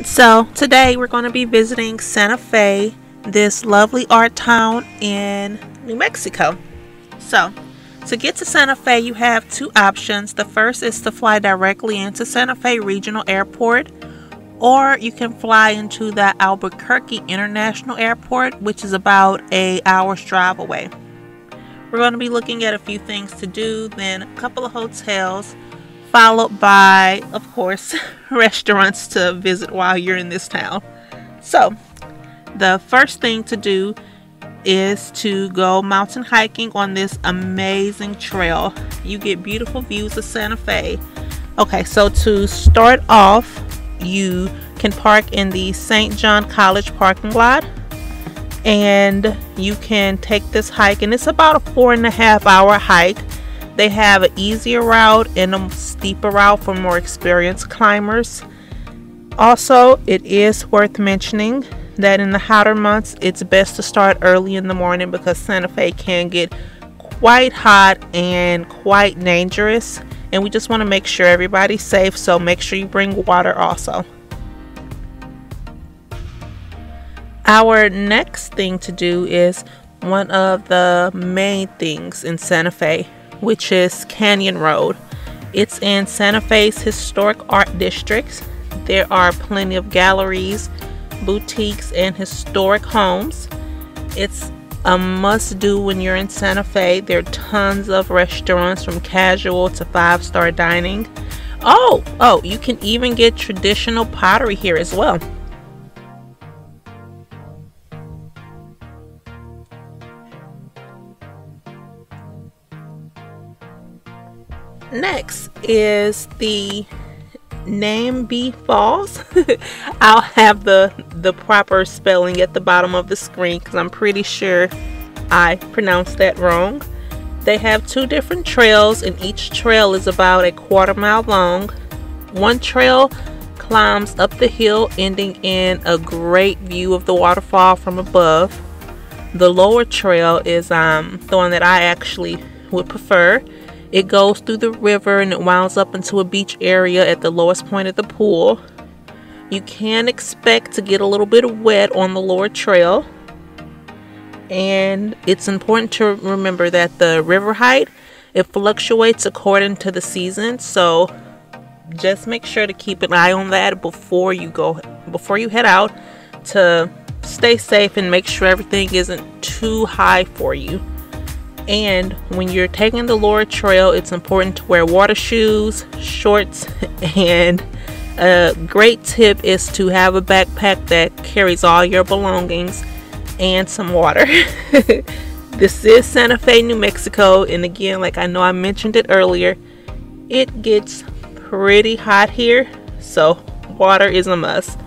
So today we're going to be visiting Santa Fe, this lovely art town in New Mexico. So to get to Santa Fe, you have two options. The first is to fly directly into Santa Fe Regional Airport, or you can fly into the Albuquerque International Airport, which is about an hour's drive away. We're going to be looking at a few things to do, then a couple of hotels, followed by, of course, restaurants to visit while you're in this town. So the first thing to do is to go mountain hiking on this amazing trail. You get beautiful views of Santa Fe. Okay, so to start off, you can park in the St. John College parking lot, and you can take this hike, and it's about a 4.5-hour hike. They have an easier route and a steeper route for more experienced climbers. Also, it is worth mentioning that in the hotter months, it's best to start early in the morning because Santa Fe can get quite hot and quite dangerous. And we just want to make sure everybody's safe, so make sure you bring water also. Our next thing to do is one of the main things in Santa Fe, which is Canyon Road. It's in Santa Fe's historic art districts. There are plenty of galleries, boutiques, and historic homes. It's a must-do when you're in Santa Fe. There are tons of restaurants from casual to 5-star dining. Oh, you can even get traditional pottery here as well. Next is the Namby Falls. I'll have the proper spelling at the bottom of the screen because I'm pretty sure I pronounced that wrong. They have two different trails, and each trail is about a 1/4 mile long. One trail climbs up the hill, ending in a great view of the waterfall from above. The lower trail is the one that I actually would prefer. It goes through the river and it winds up into a beach area at the lowest point of the pool. You can expect to get a little bit wet on the lower trail. And it's important to remember that the river height, it fluctuates according to the season. So just make sure to keep an eye on that before you head out, to stay safe and make sure everything isn't too high for you. And when you're taking the lower trail, it's important to wear water shoes, shorts, and a great tip is to have a backpack that carries all your belongings and some water. This is Santa Fe, New Mexico, and again, like I know I mentioned it earlier, it gets pretty hot here, so water is a must.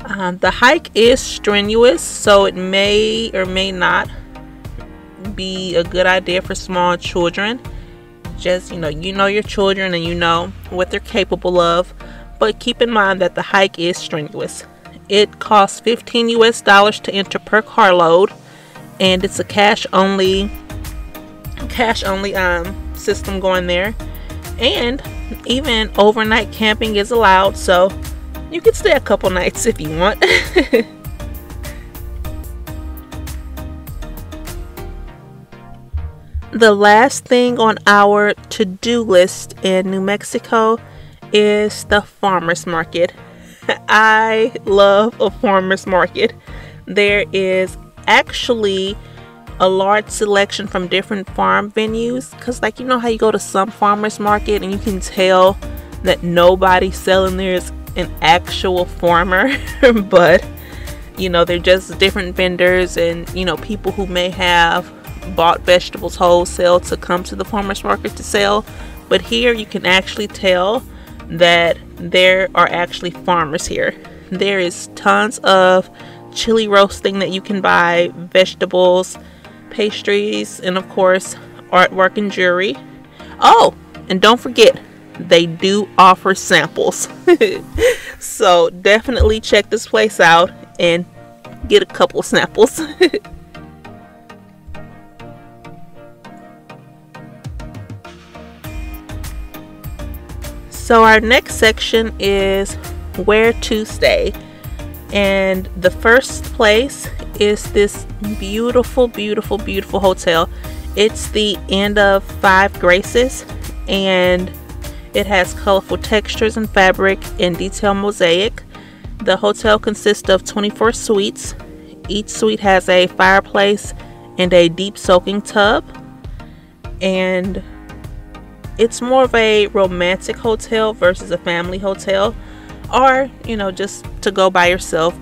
The hike is strenuous, so it may or may not be a good idea for small children. Just you know your children and you know what they're capable of, but keep in mind that the hike is strenuous. It costs $15 US to enter per carload, and it's a cash only system going there, and even overnight camping is allowed, so you can stay a couple nights if you want. The last thing on our to-do list in New Mexico is the farmers market. I love a farmers market. There is actually a large selection from different farm venues, because like you know how you go to some farmers market and you can tell that nobody selling there is an actual farmer, but you know they're just different vendors and you know people who may have bought vegetables wholesale to come to the farmers market to sell. But here you can actually tell that there are actually farmers here. There is tons of chili roasting that you can buy, vegetables, pastries, and of course artwork and jewelry. Oh, and don't forget, they do offer samples. So definitely check this place out and get a couple samples. So our next section is where to stay. And the first place is this beautiful, beautiful, beautiful hotel. It's the Inn of Five Graces, and it has colorful textures and fabric and detailed mosaic. The hotel consists of 24 suites. Each suite has a fireplace and a deep soaking tub. And it's more of a romantic hotel versus a family hotel, or just to go by yourself.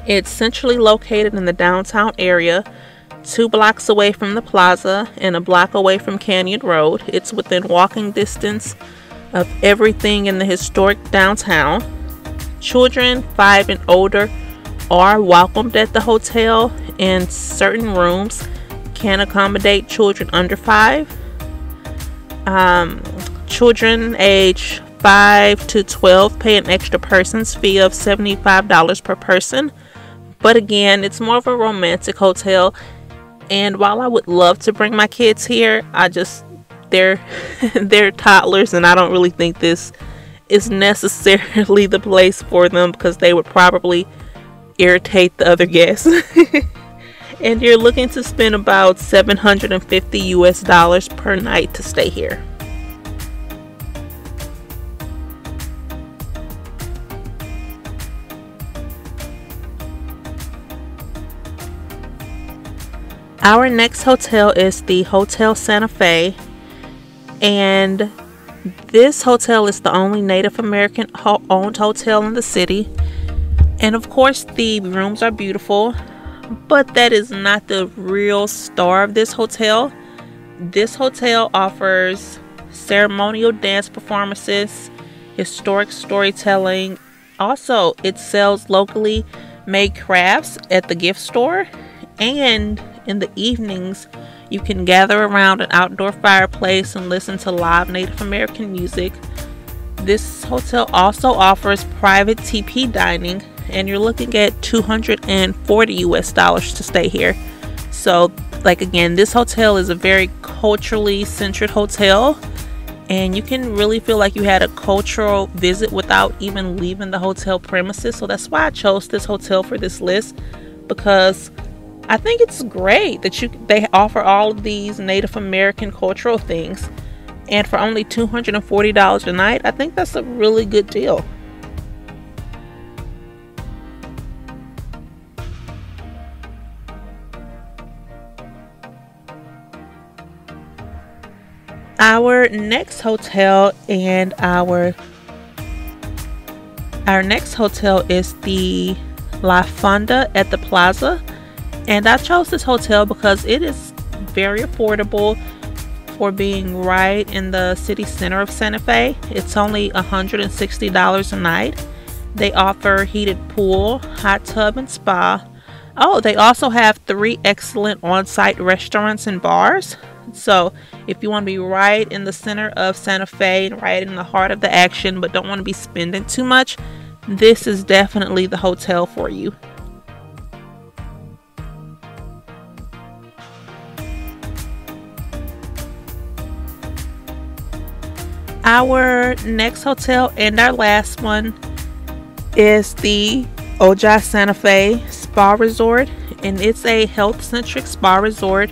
It's centrally located in the downtown area, 2 blocks away from the plaza and a block away from Canyon Road. It's within walking distance of everything in the historic downtown. Children 5 and older are welcomed at the hotel, and certain rooms can accommodate children under 5. Children age 5 to 12 pay an extra person's fee of $75 per person. But again, it's more of a romantic hotel. And while I would love to bring my kids here, they're toddlers, and I don't really think this is necessarily the place for them, because they would probably irritate the other guests. And you're looking to spend about $750 US per night to stay here. Our next hotel is the Hotel Santa Fe, and this hotel is the only Native American owned hotel in the city. And of course, the rooms are beautiful, but that is not the real star of this hotel. This hotel offers ceremonial dance performances, historic storytelling. Also, it sells locally made crafts at the gift store, and in the evenings you can gather around an outdoor fireplace and listen to live Native American music. This hotel also offers private TP dining, and you're looking at $240 US to stay here. So again, this hotel is a very culturally centered hotel, and you can really feel like you had a cultural visit without even leaving the hotel premises. So that's why I chose this hotel for this list, because I think it's great that they offer all of these Native American cultural things, and for only $240 a night, I think that's a really good deal. Our next hotel is the La Fonda at the Plaza. And I chose this hotel because it is very affordable for being right in the city center of Santa Fe. It's only $160 a night. They offer heated pool, hot tub, and spa. Oh, they also have 3 excellent on-site restaurants and bars. So if you want to be right in the center of Santa Fe, right in the heart of the action, but don't want to be spending too much, this is definitely the hotel for you. Our next hotel and our last one is the Ojai Santa Fe Spa Resort, and it's a health-centric spa resort.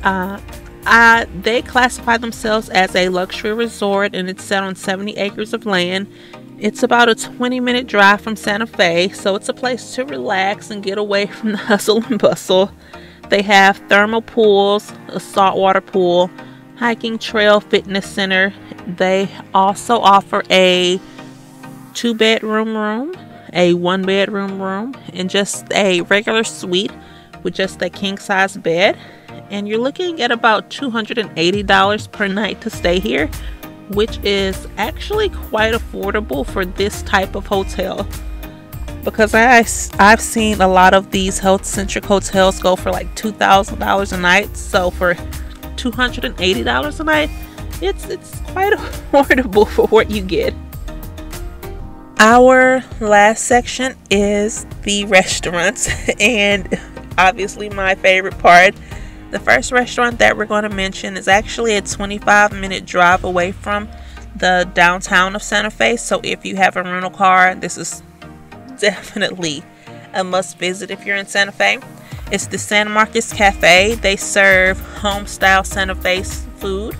They classify themselves as a luxury resort, and it's set on 70 acres of land. It's about a 20-minute drive from Santa Fe, so it's a place to relax and get away from the hustle and bustle. They have thermal pools, a saltwater pool, hiking trail, fitness center. They also offer a 2-bedroom room, a 1-bedroom room, and just a regular suite with just a king-size bed. And you're looking at about $280 per night to stay here, which is actually quite affordable for this type of hotel, because I've seen a lot of these health-centric hotels go for like $2,000 a night. So for $280 a night, it's quite affordable for what you get. Our last section is the restaurants, and obviously my favorite part. The first restaurant that we're going to mention is actually a 25-minute drive away from the downtown of Santa Fe. So if you have a rental car, this is definitely a must visit if you're in Santa Fe. It's the San Marcos Cafe. They serve home style Santa Fe food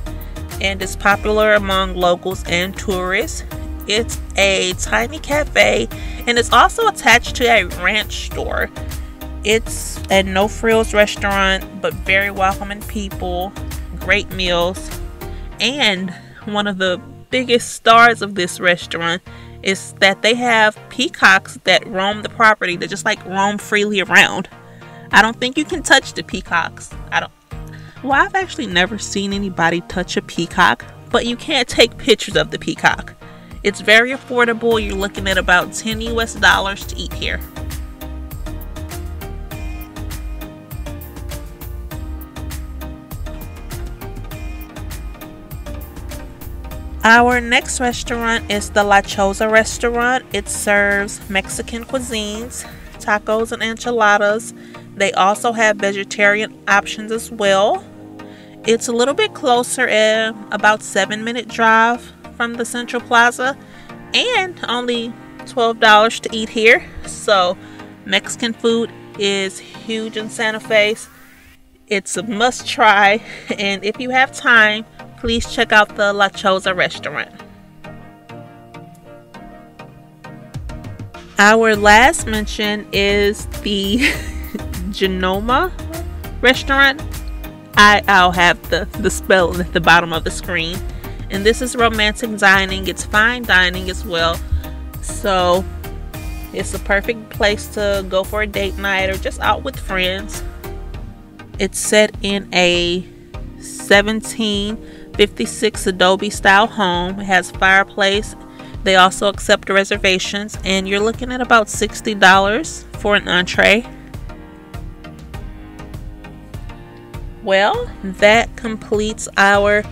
and it's popular among locals and tourists. It's a tiny cafe and it's also attached to a ranch store. It's a no frills restaurant, but very welcoming people, great meals, and one of the biggest stars of this restaurant is that they have peacocks that roam the property. They just like roam freely around. I don't think you can touch the peacocks. I've actually never seen anybody touch a peacock, but you can't take pictures of the peacock. It's very affordable. You're looking at about $10 US to eat here. Our next restaurant is the La Choza restaurant. It serves Mexican cuisines, tacos and enchiladas. They also have vegetarian options as well. It's a little bit closer, about 7-minute drive from the Central Plaza, and only $12 to eat here. So Mexican food is huge in Santa Fe. It's a must try, and if you have time, please check out the La Choza restaurant. Our last mention is the Genoma restaurant. I'll have the spelling at the bottom of the screen. And this is romantic dining. It's fine dining as well. So it's a perfect place to go for a date night or just out with friends. It's set in a 1756 Adobe style home. It has fireplace. They also accept reservations, and you're looking at about $60 for an entree. Well, that completes our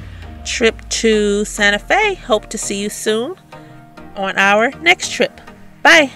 trip to Santa Fe. Hope to see you soon on our next trip. Bye.